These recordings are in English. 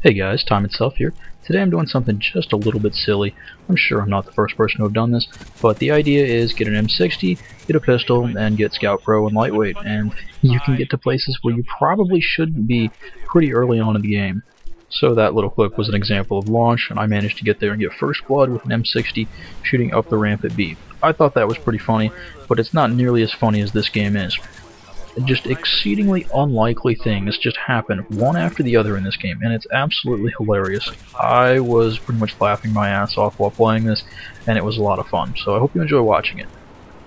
Hey guys, Time Itself here. Today I'm doing something just a little bit silly. I'm sure I'm not the first person to have done this, but the idea is get an M60, get a pistol, and get Scout Pro and Lightweight, and you can get to places where you probably shouldn't be pretty early on in the game. So that little clip was an example of launch, and I managed to get there and get first blood with an M60 shooting up the ramp at B. I thought that was pretty funny, but it's not nearly as funny as this game is. Just exceedingly unlikely things just happen one after the other in this game, and it's absolutely hilarious. I was pretty much laughing my ass off while playing this, and it was a lot of fun, so I hope you enjoy watching it.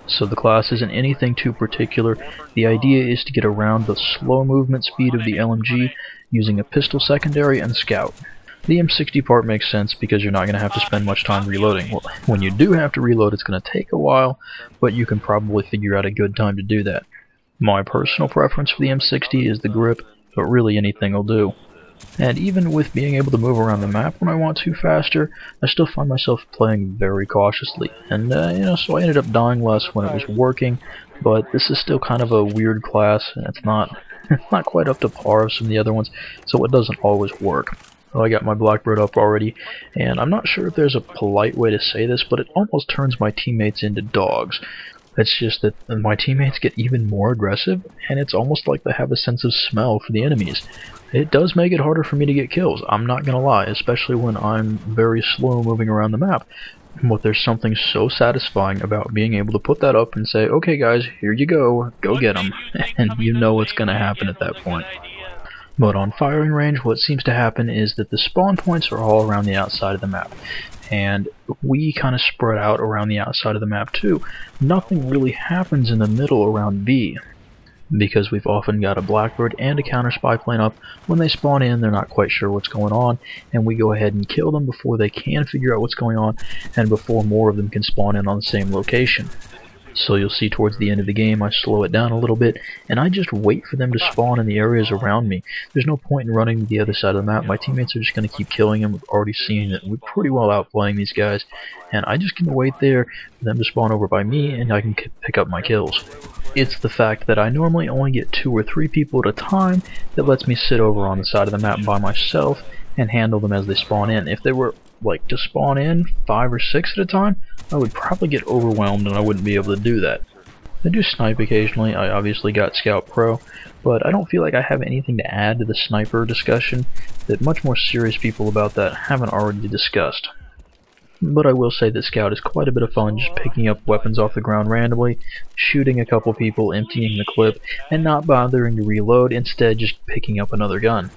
So the class isn't anything too particular. The idea is to get around the slow movement speed of the LMG using a pistol secondary and Scout. The M60 part makes sense because you're not going to have to spend much time reloading. Well, when you do have to reload, it's going to take a while, but you can probably figure out a good time to do that. My personal preference for the M60 is the grip, but really anything will do. And even with being able to move around the map when I want to faster, I still find myself playing very cautiously. And, so I ended up dying less when it was working, but this is still kind of a weird class, and it's not quite up to par of some of the other ones, so it doesn't always work. Well, I got my Blackbird up already, and I'm not sure if there's a polite way to say this, but it almost turns my teammates into dogs. It's just that my teammates get even more aggressive, and it's almost like they have a sense of smell for the enemies. It does make it harder for me to get kills, I'm not gonna lie, especially when I'm very slow moving around the map. But there's something so satisfying about being able to put that up and say, okay guys, here you go get them, and you know what's gonna happen at that point. But on firing range, what seems to happen is that the spawn points are all around the outside of the map. And we kind of spread out around the outside of the map too. Nothing really happens in the middle around B, because we've often got a Blackbird and a counter spy plane up. When they spawn in, they're not quite sure what's going on, and we go ahead and kill them before they can figure out what's going on, and before more of them can spawn in on the same location. So you'll see towards the end of the game I slow it down a little bit, and I just wait for them to spawn in the areas around me. There's no point in running to the other side of the map. My teammates are just going to keep killing them. We've already seen that we're pretty well outplaying these guys, and I just can wait there for them to spawn over by me, and I can pick up my kills. It's the fact that I normally only get 2 or 3 people at a time that lets me sit over on the side of the map by myself and handle them as they spawn in. If they were like to spawn in 5 or 6 at a time, I would probably get overwhelmed and I wouldn't be able to do that. I do snipe occasionally. I obviously got Scout Pro, but I don't feel like I have anything to add to the sniper discussion that much more serious people about that haven't already discussed. But I will say that Scout is quite a bit of fun, just picking up weapons off the ground randomly, shooting a couple people, emptying the clip, and not bothering to reload, instead just picking up another gun.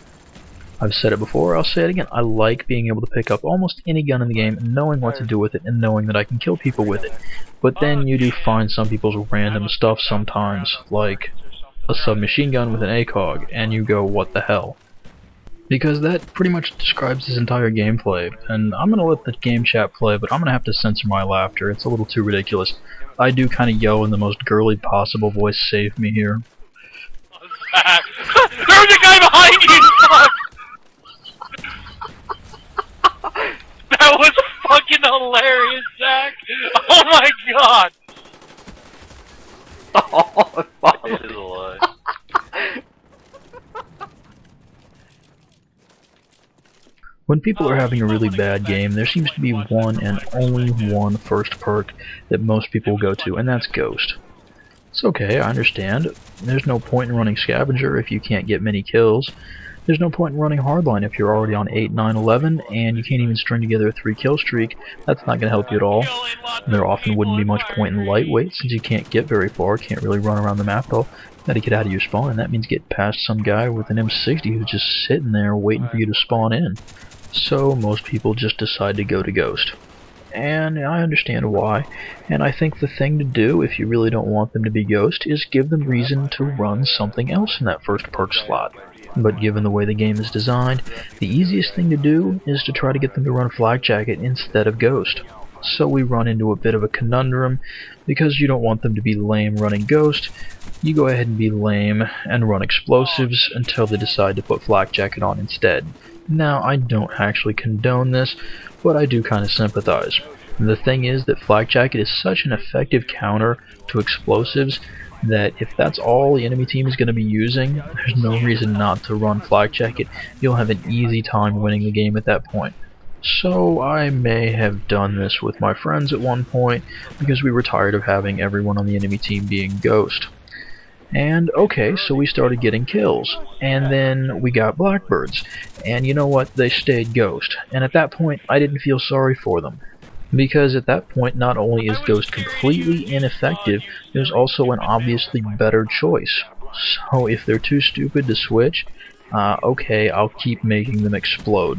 I've said it before, I'll say it again, I like being able to pick up almost any gun in the game, and knowing what to do with it, and knowing that I can kill people with it. But then you do find some people's random stuff sometimes, like a submachine gun with an ACOG, and you go, what the hell? Because that pretty much describes his entire gameplay, and I'm gonna let the game chat play, but I'm gonna have to censor my laughter, it's a little too ridiculous. I do kinda yell in the most girly possible voice, save me here. There's a guy behind you! Fuck! That was fucking hilarious, Zach! Oh my god! Oh, This is a lie. When people are having a really bad game, there seems to be one and only one first perk that most people go to, and that's Ghost. It's okay, I understand. There's no point in running Scavenger if you can't get many kills. There's no point in running Hardline if you're already on 8, 9, 11, and you can't even string together a 3-kill streak. That's not going to help you at all. There often wouldn't be much point in Lightweight, since you can't get very far, can't really run around the map at all. You gotta get out of your spawn, and that means get past some guy with an M60 who's just sitting there waiting for you to spawn in. So most people just decide to go to Ghost. And I understand why, and I think the thing to do if you really don't want them to be Ghost is give them reason to run something else in that first perk slot. But given the way the game is designed, the easiest thing to do is to try to get them to run Flak Jacket instead of Ghost. So we run into a bit of a conundrum, because you don't want them to be lame running Ghost, you go ahead and be lame and run Explosives until they decide to put Flak Jacket on instead. Now, I don't actually condone this, but I do kind of sympathize. The thing is that Flak Jacket is such an effective counter to Explosives that if that's all the enemy team is going to be using, there's no reason not to run Flak Jacket. You'll have an easy time winning the game at that point. So I may have done this with my friends at one point because we were tired of having everyone on the enemy team being Ghost. And okay, so we started getting kills, and then we got Blackbirds, and you know what, they stayed Ghost, and at that point I didn't feel sorry for them. Because at that point, not only is Ghost completely ineffective, there's also an obviously better choice. So if they're too stupid to switch, okay, I'll keep making them explode.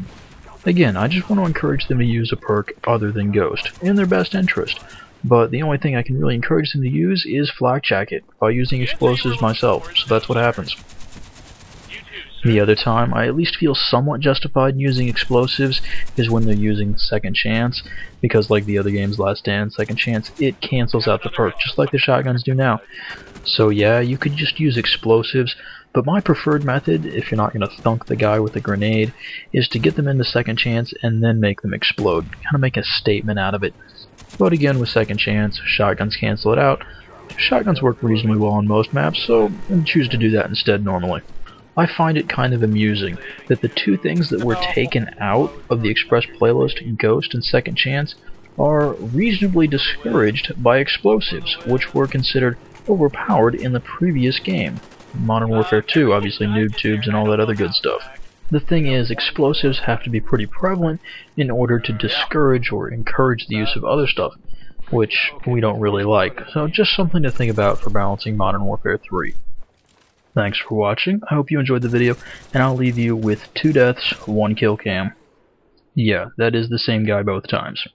Again, I just want to encourage them to use a perk other than Ghost, in their best interest. But the only thing I can really encourage them to use is Flak Jacket, by using explosives myself, so that's what happens. The other time I at least feel somewhat justified in using explosives is when they're using Second Chance, because like the other games Last Stand, Second Chance, it cancels out the perk, just like the shotguns do now. So yeah, you could just use explosives, but my preferred method, if you're not going to thunk the guy with a grenade, is to get them into Second Chance and then make them explode, kind of make a statement out of it. But again, with Second Chance, shotguns cancel it out. Shotguns work reasonably well on most maps, so I choose to do that instead normally. I find it kind of amusing that the two things that were taken out of the Express playlist, Ghost and Second Chance, are reasonably discouraged by explosives, which were considered overpowered in the previous game. Modern Warfare 2, obviously noob tubes and all that other good stuff. The thing is, explosives have to be pretty prevalent in order to discourage or encourage the use of other stuff, which we don't really like, so just something to think about for balancing Modern Warfare 3. Thanks for watching, I hope you enjoyed the video, and I'll leave you with 2 deaths, 1 kill cam. Yeah, that is the same guy both times.